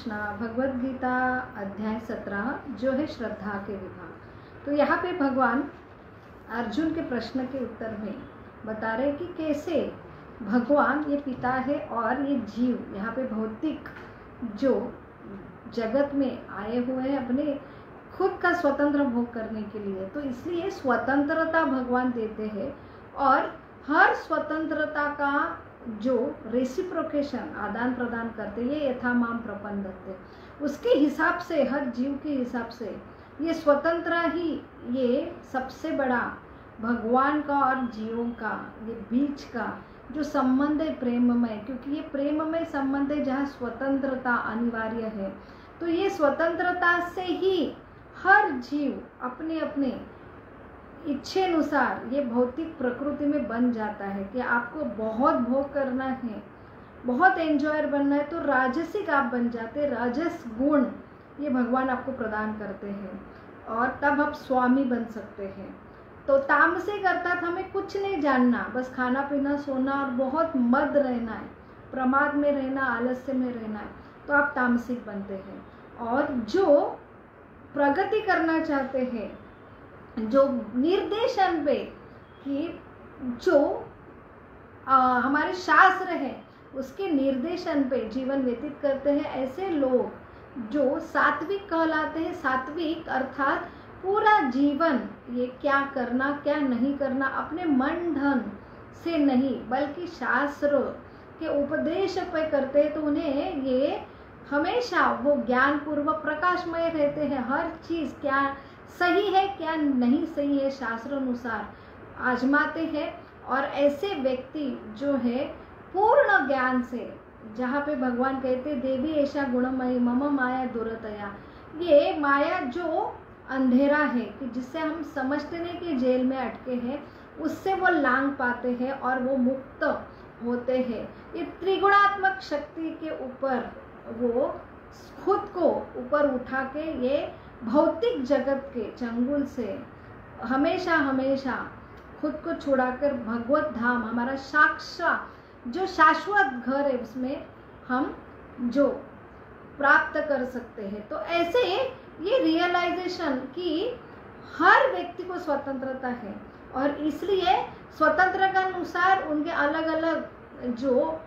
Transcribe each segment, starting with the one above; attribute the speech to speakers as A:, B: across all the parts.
A: कृष्णा भगवद गीता अध्याय 17 जो है श्रद्धा के विभाग। तो यहाँ पे भगवान अर्जुन के प्रश्न के उत्तर में बता रहे कि कैसे भगवान ये पिता है और ये जीव यहाँ पे भौतिक जो जगत में आए हुए हैं अपने खुद का स्वतंत्र भोग करने के लिए। तो इसलिए स्वतंत्रता भगवान देते हैं और हर स्वतंत्रता का जो रेसिप्रोकेशन आदान प्रदान करते ये यथामाम प्रपंदते, उसके हिसाब से हर जीव के हिसाब से ये स्वतंत्र ही ये सबसे बड़ा भगवान का और जीवों का ये बीच का जो संबंध है प्रेममय, क्योंकि ये प्रेममय संबंध है जहाँ स्वतंत्रता अनिवार्य है। तो ये स्वतंत्रता से ही हर जीव अपने अपने इच्छे अनुसार ये भौतिक प्रकृति में बन जाता है कि आपको बहुत भोग करना है, बहुत एंजॉयर बनना है, तो राजसिक आप बन जाते, राजस गुण ये भगवान आपको प्रदान करते हैं और तब आप स्वामी बन सकते हैं। तो तामसिक अर्थात हमें कुछ नहीं जानना, बस खाना पीना सोना और बहुत मद रहना है, प्रमाद में रहना, आलस्य में रहना है, तो आप तामसिक बनते हैं। और जो प्रगति करना चाहते हैं, जो निर्देशन पे कि जो हमारे शास्त्र है उसके निर्देशन पे जीवन व्यतीत करते हैं, ऐसे लोग जो सात्विक कहलाते हैं। सात्विक अर्थात पूरा जीवन ये क्या करना क्या नहीं करना अपने मन धन से नहीं बल्कि शास्त्र के उपदेश पे करते हैं, तो उन्हें ये हमेशा वो ज्ञान पूर्वक प्रकाशमय रहते हैं। हर चीज़ क्या सही है क्या नहीं सही है शास्त्र अनुसार आजमाते हैं। और ऐसे व्यक्ति जो है पूर्ण ज्ञान से, जहाँ पे भगवान कहते देवी ऐसा गुणमयी मम माया दुरतया, ये माया जो अंधेरा है कि जिससे हम समझते नहीं कि जेल में अटके हैं, उससे वो लांग पाते हैं और वो मुक्त होते हैं। ये त्रिगुणात्मक शक्ति के ऊपर वो खुद को ऊपर उठा के ये भौतिक जगत के चंगुल से हमेशा हमेशा खुद को छुड़ाकर भगवत धाम हमारा साक्षात जो शाश्वत घर है उसमें हम जो प्राप्त कर सकते हैं। तो ऐसे ये रियलाइजेशन कि हर व्यक्ति को स्वतंत्रता है और इसलिए स्वतंत्रता के अनुसार उनके अलग अलग जो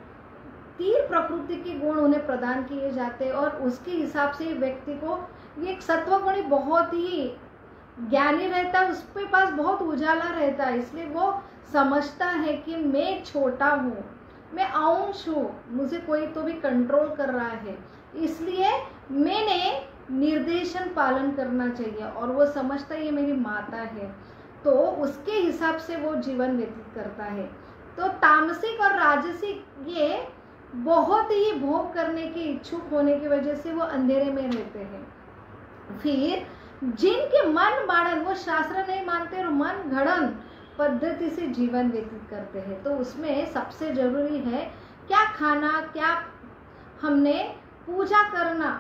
A: तीन प्रकृति के गुण उन्हें प्रदान किए जाते हैं और उसके हिसाब से व्यक्ति को ये एक सत्वगुणी बहुत ही ज्ञानी रहता है, उसके पास बहुत उजाला रहता है, इसलिए वो समझता है कि मैं छोटा हूँ, मैं अंश हूँ, मुझे कोई तो भी कंट्रोल कर रहा है, इसलिए मैंने निर्देशन पालन करना चाहिए। और वो समझता है ये मेरी माता है, तो उसके हिसाब से वो जीवन व्यतीत करता है। तो तामसिक और राजसिक ये बहुत ही भोग करने के इच्छुक होने की वजह से वो अंधेरे में रहते हैं। फिर जिनके मन बाणन वो शास्त्र नहीं मानते और मन घड़न पद्धति से जीवन व्यतीत करते हैं, तो उसमें सबसे जरूरी है क्या खाना, क्या हमने पूजा करना,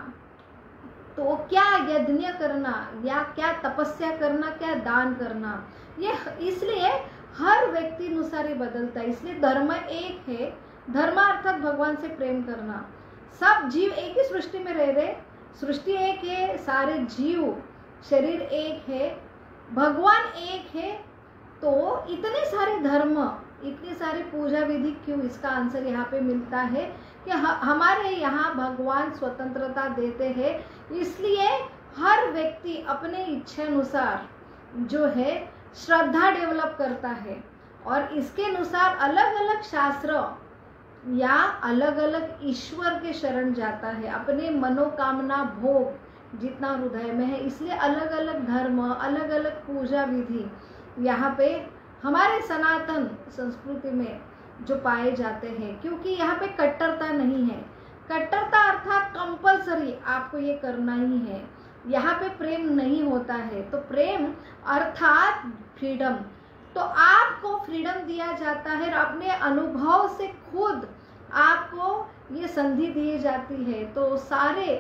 A: तो क्या यज्ञ करना या क्या तपस्या करना, क्या दान करना, ये इसलिए हर व्यक्ति अनुसार ही बदलता है। इसलिए धर्म एक है, धर्म अर्थात भगवान से प्रेम करना। सब जीव एक ही सृष्टि में रह रहे, सृष्टि एक है, सारे जीव शरीर एक है, भगवान एक है, तो इतने सारे धर्म इतनी सारी पूजा विधि क्यों? इसका आंसर यहाँ पे मिलता है कि हमारे यहाँ भगवान स्वतंत्रता देते हैं, इसलिए हर व्यक्ति अपने इच्छा अनुसार जो है श्रद्धा डेवलप करता है और इसके अनुसार अलग अलग शास्त्र या अलग अलग ईश्वर के शरण जाता है, अपने मनोकामना भोग जितना हृदय में है। इसलिए अलग अलग धर्म, अलग अलग पूजा विधि यहाँ पे हमारे सनातन संस्कृति में जो पाए जाते हैं, क्योंकि यहाँ पे कट्टरता नहीं है। कट्टरता अर्थात कंपल्सरी आपको ये करना ही है, यहाँ पे प्रेम नहीं होता है। तो प्रेम अर्थात फ्रीडम, तो आपको फ्रीडम दिया जाता है और अपने अनुभव से खुद आपको ये संधि दी जाती है। तो सारे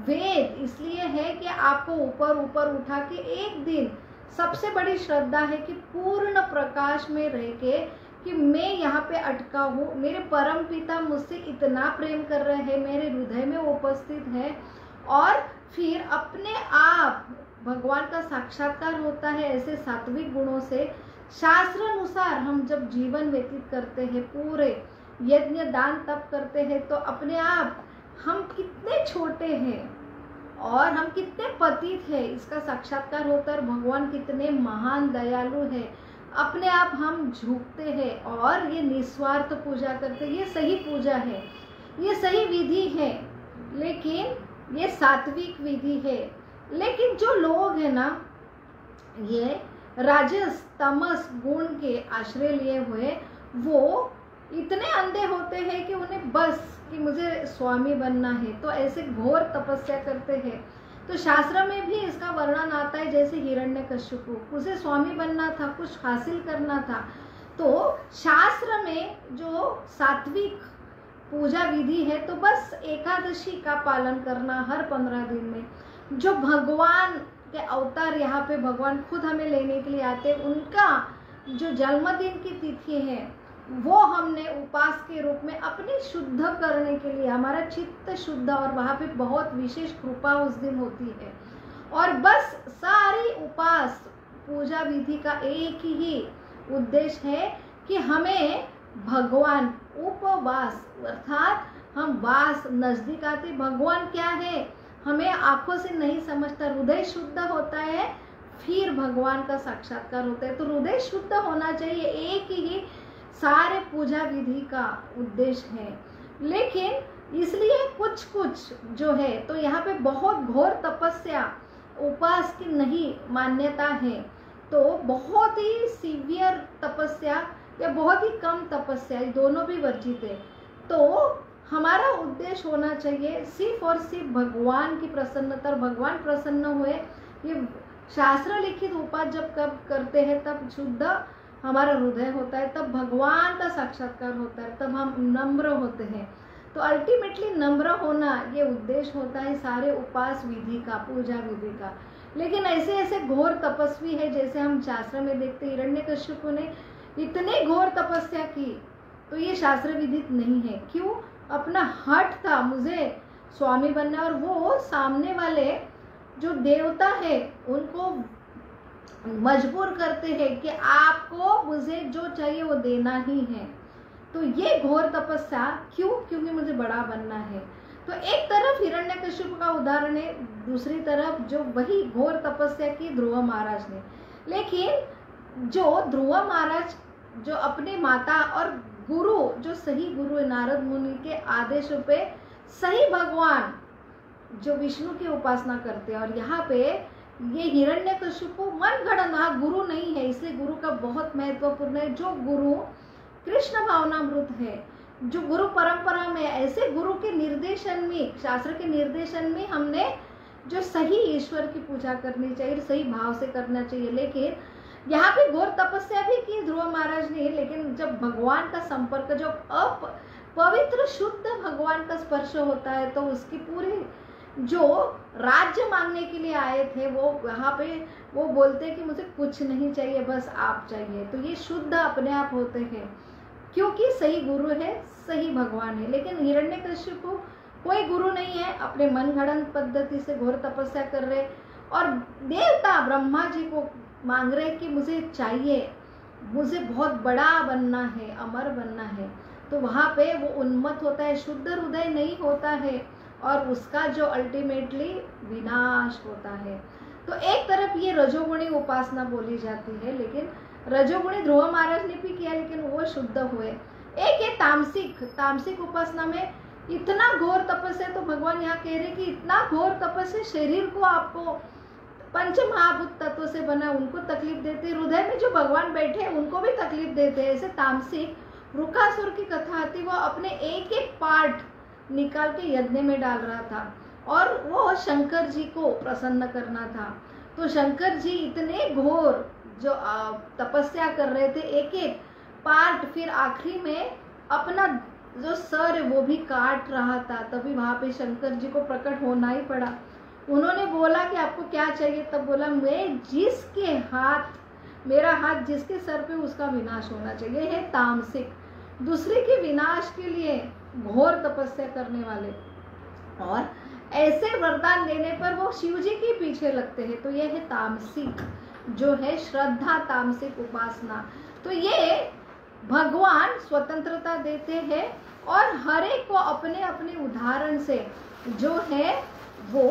A: वेद इसलिए है कि आपको ऊपर ऊपर उठा के एक दिन सबसे बड़ी श्रद्धा है कि पूर्ण प्रकाश में रह के कि मैं यहाँ पे अटका हूँ, मेरे परम पिता मुझसे इतना प्रेम कर रहे हैं, मेरे हृदय में वो उपस्थित है, और फिर अपने आप भगवान का साक्षात्कार होता है ऐसे सात्विक गुणों से। शास्त्र अनुसार हम जब जीवन व्यतीत करते हैं, पूरे यज्ञ दान तप करते हैं, तो अपने आप हम कितने छोटे हैं और हम कितने पतित हैं इसका साक्षात्कार होता है। भगवान कितने महान दयालु है, अपने आप हम झुकते हैं और ये निस्वार्थ पूजा करते हैं। ये सही पूजा है, ये सही विधि है, लेकिन ये सात्विक विधि है। लेकिन जो लोग हैं ना, ये राजस तमस गुण के आश्रय लिए हुए, वो इतने अंधे होते हैं कि उन्हें बस कि मुझे स्वामी बनना है, तो ऐसे घोर तपस्या करते हैं। तो शास्त्र में भी इसका वर्णन आता है, जैसे हिरण्यकश्यप, उसे स्वामी बनना था, कुछ हासिल करना था। तो शास्त्र में जो सात्विक पूजा विधि है, तो बस एकादशी का पालन करना हर 15 दिन में। जो भगवान के अवतार यहाँ पे भगवान खुद हमें लेने के लिए आते हैं, उनका जो जन्मदिन की तिथि है, वो हमने उपास के रूप में अपने शुद्ध करने के लिए, हमारा चित्त शुद्ध, और वहाँ पे बहुत विशेष कृपा उस दिन होती है। और बस सारी उपास पूजा विधि का एक ही उद्देश्य है कि हमें भगवान, उपवास अर्थात हम वास नजदीक आते। भगवान क्या है हमें आंखों से नहीं समझता, हृदय शुद्ध होता है, फिर भगवान का साक्षात्कार होता है। तो हृदय शुद्ध होना चाहिए, एक ही सारे पूजा विधि का उद्देश्य है। लेकिन इसलिए कुछ कुछ जो है, तो यहाँ पे बहुत घोर तपस्या उपास की नहीं मान्यता है, तो बहुत ही सीवियर तपस्या या बहुत ही कम तपस्या, दोनों भी वर्जित है। तो हमारा उद्देश्य होना चाहिए सिर्फ और सिर्फ भगवान की प्रसन्नता, और भगवान प्रसन्न हुए। ये शास्त्र लिखित उपास जब कब करते हैं, तब शुद्ध हमारा हृदय होता है, तब भगवान का साक्षात्कार होता है, तब हम नम्र होते हैं। तो अल्टीमेटली नम्र होना ये उद्देश्य होता है सारे उपास विधि का, पूजा विधि का। लेकिन ऐसे ऐसे घोर तपस्वी है, जैसे हम शास्त्र में देखते, हिरण्यकश्यप ने इतने घोर तपस्या की, तो ये शास्त्र विधित नहीं है। क्यों? अपना हठ था, मुझे स्वामी बनना, और वो सामने वाले जो देवता है उनको मजबूर करते हैं कि आपको मुझे जो चाहिए वो देना ही है। तो ये घोर तपस्या क्यों? क्योंकि मुझे बड़ा बनना है। तो एक तरफ हिरण्यकश्यप का उदाहरण है, दूसरी तरफ जो वही घोर तपस्या की ध्रुव महाराज ने। लेकिन जो ध्रुव महाराज जो अपने माता और गुरु, जो सही गुरु है नारद मुनि के आदेशों पे सही भगवान जो विष्णु की उपासना करते हैं, और यहाँ पे ये हिरण्यकश्यप मन गणना गुरु नहीं है, इसलिए गुरु का बहुत महत्वपूर्ण है। जो गुरु कृष्ण भावनामृत है, जो गुरु परंपरा में, ऐसे गुरु के निर्देशन में, शास्त्र के निर्देशन में हमने जो सही ईश्वर की पूजा करनी चाहिए, सही भाव से करना चाहिए। लेकिन यहाँ पे घोर तपस्या भी की ध्रुव महाराज ने, लेकिन जब भगवान का संपर्क, जो पवित्र शुद्ध भगवान का स्पर्श होता है, तो उसकी पूरी जो राज्य मांगने के लिए आए थे, वो यहाँ पे वो बोलते कि मुझे कुछ नहीं चाहिए, बस आप चाहिए। तो ये शुद्ध अपने आप होते हैं, क्योंकि सही गुरु है, सही भगवान है। लेकिन हिरण्यकश्यप को कोई गुरु नहीं है, अपने मनगढ़ंत पद्धति से घोर तपस्या कर रहे, और देवता ब्रह्मा जी को मांग रहे कि मुझे चाहिए, मुझे बहुत बड़ा बनना है, अमर बनना है। तो वहाँ पे वो उन्मत्त होता है, शुद्ध हृदय नहीं होता है, और उसका जो अल्टीमेटली विनाश होता है। तो एक तरफ ये रजोगुणी उपासना बोली जाती है, लेकिन रजोगुणी ध्रुव महाराज ने भी किया, लेकिन वो शुद्ध हुए। एक है तामसिक उपासना में इतना घोर तपस्या, तो भगवान यहाँ कह रहे कि इतना घोर तपस्या शरीर को आपको पंच महाभूत तत्व से बना, उनको तकलीफ देते, हृदय में जो भगवान बैठे हैं उनको भी तकलीफ देते हैं। ऐसे तामसिक रुकासुर की कथा आती, वो अपने एक एक पार्ट निकाल के यज्ञ में डाल रहा था, और वो शंकर जी को प्रसन्न करना था। तो शंकर जी इतने घोर जो तपस्या कर रहे थे, एक एक पार्ट, फिर आखिरी में अपना जो सर है वो भी काट रहा था। तभी वहाँ पे शंकर जी को प्रकट होना ही पड़ा। उन्होंने बोला कि आपको क्या चाहिए? तब बोला, मैं जिसके हाथ मेरा हाथ जिसके सर पे उसका विनाश होना चाहिए, ये है तामसिक। दूसरे के विनाश के लिए घोर तपस्या करने वाले, और ऐसे वरदान देने पर वो शिव जी के पीछे लगते हैं, तो ये है तामसिक जो है श्रद्धा, तामसिक उपासना। तो ये भगवान स्वतंत्रता देते हैं और हर एक को अपने अपने उदाहरण से जो है वो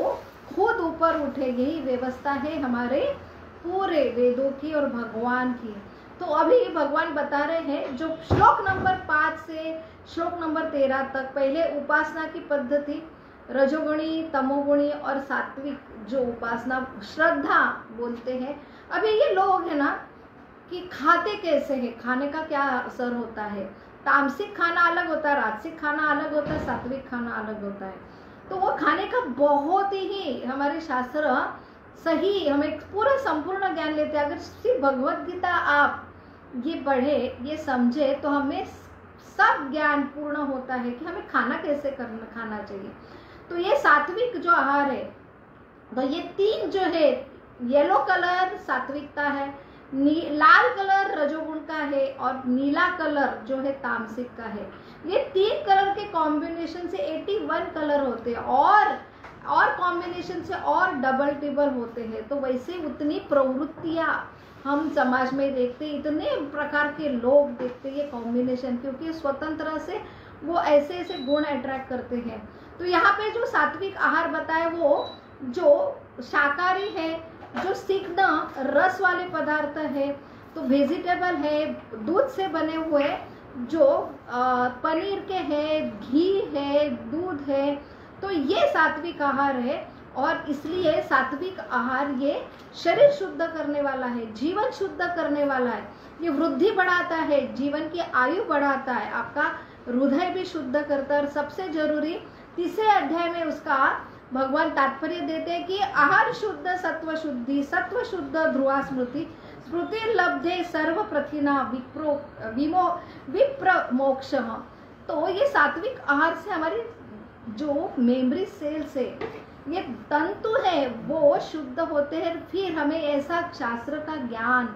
A: खुद ऊपर उठे, यही व्यवस्था है हमारे पूरे वेदों की और भगवान की। तो अभी भगवान बता रहे हैं जो श्लोक नंबर 5 से श्लोक नंबर 13 तक, पहले उपासना की पद्धति रजोगुणी, तमोगुणी और सात्विक जो उपासना श्रद्धा बोलते हैं। अभी ये लोग है ना कि खाते कैसे हैं, खाने का क्या असर होता है। तामसिक खाना अलग होता है, राजसिक खाना अलग होता है, सात्विक खाना अलग होता है। तो वो खाने का बहुत ही हमारे शास्त्र सही हमें पूरा संपूर्ण ज्ञान लेते हैं। अगर सिर्फ भगवत गीता आप ये पढ़े, ये समझे, तो हमें सब ज्ञान पूर्ण होता है कि हमें खाना कैसे खाना चाहिए। तो ये सात्विक जो आहार है, तो ये 3 जो है, येलो कलर सात्विकता है, लाल कलर रजोगुण का है और नीला कलर जो है तामसिक का है। ये 3 कलर के कॉम्बिनेशन से 81 कलर होते हैं, और कॉम्बिनेशन से और डबल टिबल होते हैं। तो वैसे उतनी प्रवृत्तियां हम समाज में देखते, इतने प्रकार के लोग देखते ये कॉम्बिनेशन, क्योंकि स्वतंत्र से वो ऐसे ऐसे गुण अट्रैक्ट करते हैं। तो यहाँ पे जो सात्विक आहार बताए वो जो शाकाहारी है, जो सिग्न रस वाले पदार्थ है, तो वेजिटेबल है, दूध से बने हुए जो पनीर के है, घी है, दूध है, तो ये सात्विक आहार है। और इसलिए सात्विक आहार ये शरीर शुद्ध करने वाला है, जीवन शुद्ध करने वाला है, ये वृद्धि बढ़ाता है, जीवन की आयु बढ़ाता है, आपका हृदय भी शुद्ध करता है। और सबसे जरूरी 3 अध्याय में उसका भगवान तात्पर्य देते हैं कि आहार शुद्ध सत्व शुद्धि, सत्व शुद्ध ध्रुवा स्मृति, स्मृति लब्धे सर्व प्रतिना विप्र मोक्ष। तो ये सात्विक आहार से हमारी जो मेमोरी सेल्स है, ये तंतु है, वो शुद्ध होते हैं। फिर हमें ऐसा शास्त्र का ज्ञान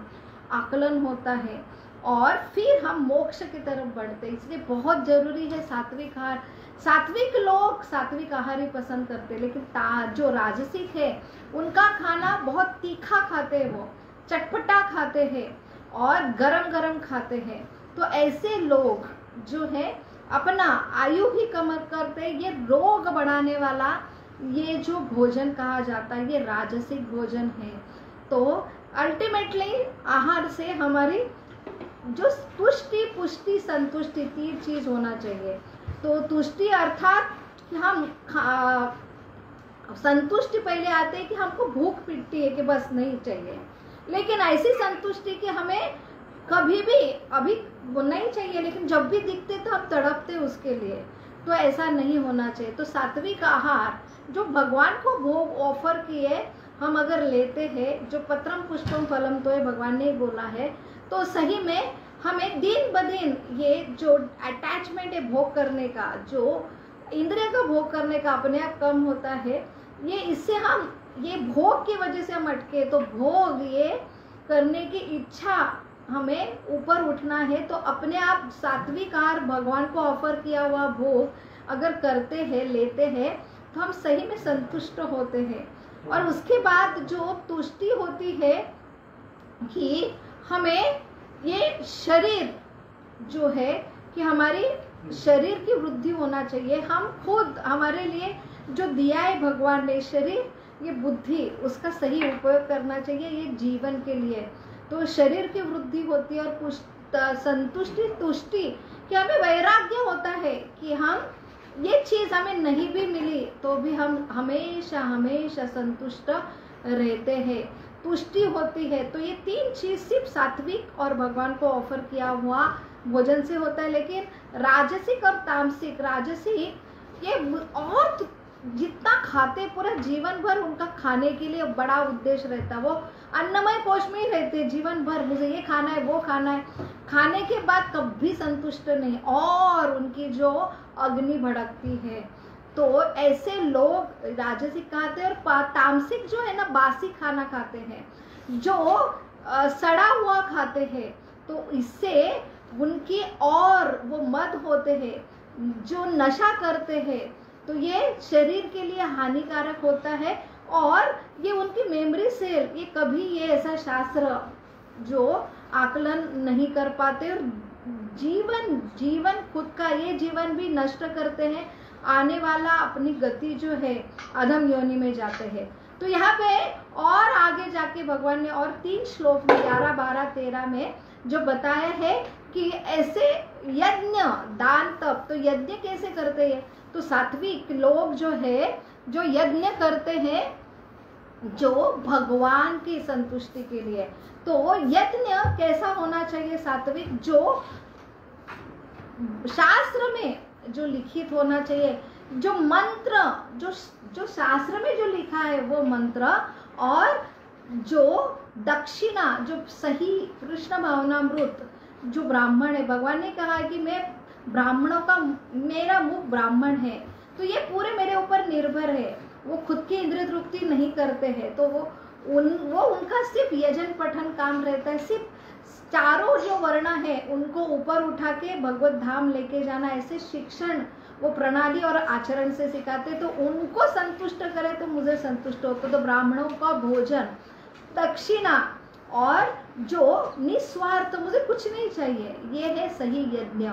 A: आकलन होता है और फिर हम मोक्ष की तरफ बढ़ते हैं। इसलिए बहुत जरूरी है सात्विक आहार। सात्विक लोग सात्विक आहार ही पसंद करते हैं, लेकिन जो राजसिक है उनका खाना बहुत तीखा खाते हैं, वो चटपटा खाते हैं और गरम गरम खाते हैं। तो ऐसे लोग जो है अपना आयु भी कम करते हैं। ये रोग बढ़ाने वाला ये जो भोजन कहा जाता है, ये राजसिक भोजन है। तो अल्टीमेटली आहार से हमारी जो तुष्टि, पुष्टि, संतुष्टि 3 चीज होना चाहिए। तो तुष्टि अर्थात कि हम संतुष्टि पहले आते हैं कि हमको भूख पिटती है कि बस नहीं चाहिए, लेकिन ऐसी संतुष्टि कि हमें कभी भी अभी वो नहीं चाहिए, लेकिन जब भी दिखते तो हम तड़पते उसके लिए। तो ऐसा नहीं होना चाहिए। तो सात्विक आहार जो भगवान को भोग ऑफर किए हम अगर लेते हैं, जो पत्रम पुष्पम फलम तो है भगवान ने बोला है, तो सही में हमें दिन ब दिन ये जो अटैचमेंट है भोग करने का, जो इंद्रिय का भोग करने का अपने आप कम होता है। ये इससे हम ये भोग की वजह से हम अटके, तो भोग ये करने की इच्छा हमें ऊपर उठना है। तो अपने आप सात्विक आहार भगवान को ऑफर किया हुआ भोग अगर करते हैं, लेते हैं, तो हम सही में संतुष्ट होते हैं। और उसके बाद जो तुष्टि होती है कि हमें ये शरीर जो है कि हमारी शरीर की वृद्धि होना चाहिए। हम खुद हमारे लिए जो दिया है भगवान ने शरीर, ये बुद्धि, उसका सही उपयोग करना चाहिए ये जीवन के लिए। तो शरीर की वृद्धि होती है और संतुष्टि, तुष्टि कि हमें वैराग्य होता है कि हम ये चीज हमें नहीं भी मिली तो भी हम हमेशा हमेशा संतुष्ट रहते हैं, तुष्टि होती है। तो ये 3 चीज सिर्फ सात्विक और भगवान को ऑफर किया हुआ भोजन से होता है। लेकिन राजसिक और तामसिक, राजसिक ये और जितना खाते पूरा जीवन भर उनका खाने के लिए बड़ा उद्देश्य रहता है, वो अन्नमय कोश में ही रहते जीवन भर, मुझे ये खाना है वो खाना है, खाने के बाद कभी संतुष्ट नहीं, और उनकी जो अग्नि भड़कती है। तो ऐसे लोग राजसिक खाते हैं। और तामसिक जो है ना बासी खाना खाते हैं, जो सड़ा हुआ खाते हैं तो इससे उनकी और वो मद होते हैं, जो नशा करते हैं तो ये शरीर के लिए हानिकारक होता है और ये उनकी मेमोरी सेल, ये कभी ये ऐसा शास्त्र जो आकलन नहीं कर पाते और जीवन खुद का ये जीवन भी नष्ट करते हैं, आने वाला अपनी गति जो है अधम योनि में जाते हैं। तो यहाँ पे और आगे जाके भगवान ने और 3 श्लोक में 11, 12, 13 में जो बताया है कि ऐसे यज्ञ दान तप, तो यज्ञ कैसे करते हैं, तो सात्विक लोग जो है जो यज्ञ करते हैं जो भगवान की संतुष्टि के लिए, तो यज्ञ कैसा होना चाहिए सात्विक, जो शास्त्र में जो लिखित होना चाहिए, जो मंत्र जो शास्त्र में जो लिखा है वो मंत्र, और जो दक्षिणा जो सही कृष्ण भावनामृत जो ब्राह्मण है, भगवान ने कहा है कि मैं ब्राह्मणों का, मेरा मुख ब्राह्मण है तो ये पूरे मेरे ऊपर निर्भर है, वो खुद की इंद्रिय तृप्ति नहीं करते हैं, तो वो उनका सिर्फ यजन पठन काम रहता है, सिर्फ चारों जो वर्ण है उनको ऊपर उठा के भगवत धाम लेके जाना, ऐसे शिक्षण वो प्रणाली और आचरण से सिखाते, तो उनको संतुष्ट करे तो मुझे संतुष्ट हो। तो ब्राह्मणों का भोजन, दक्षिणा और जो निस्वार्थ, मुझे कुछ नहीं चाहिए, ये है सही यज्ञ।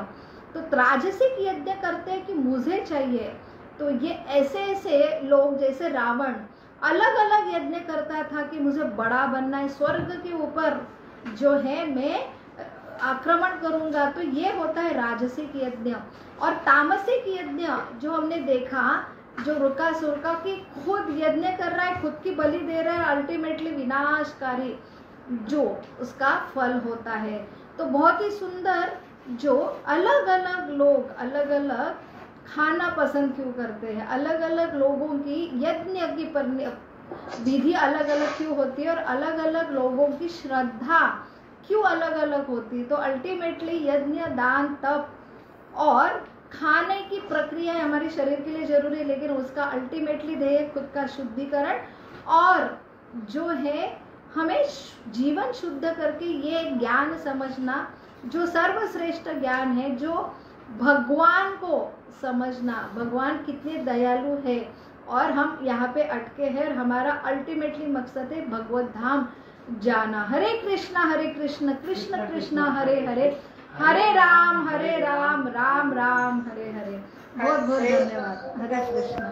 A: तो राजसिक यज्ञ करते हैं कि मुझे चाहिए, तो ये ऐसे लोग जैसे रावण अलग अलग यज्ञ करता था कि मुझे बड़ा बनना है, स्वर्ग के ऊपर जो है मैं आक्रमण करूंगा, तो ये होता है राजसिक यज्ञ। और तामसिक यज्ञ जो हमने देखा, जो रुकासुर का कि खुद यज्ञ कर रहा है, खुद की बलि दे रहा है, अल्टीमेटली विनाशकारी जो उसका फल होता है। तो बहुत ही सुंदर, जो अलग अलग लोग अलग अलग खाना पसंद क्यों करते हैं, अलग अलग लोगों की यज्ञ की विधि अलग अलग क्यों होती है, और अलग अलग लोगों की श्रद्धा क्यों अलग अलग होती है। तो अल्टीमेटली यज्ञ दान तप और खाने की प्रक्रिया हमारे शरीर के लिए जरूरी है, लेकिन उसका अल्टीमेटली ध्येय खुद का शुद्धिकरण, और जो है हमें जीवन शुद्ध करके ये ज्ञान समझना जो सर्वश्रेष्ठ ज्ञान है, जो भगवान को समझना, भगवान कितने दयालु है और हम यहाँ पे अटके हैं, और हमारा अल्टीमेटली मकसद है भगवत धाम जाना। हरे कृष्णा कृष्ण कृष्ण हरे हरे, हरे राम राम राम हरे हरे। बहुत बहुत धन्यवाद। हरे कृष्ण।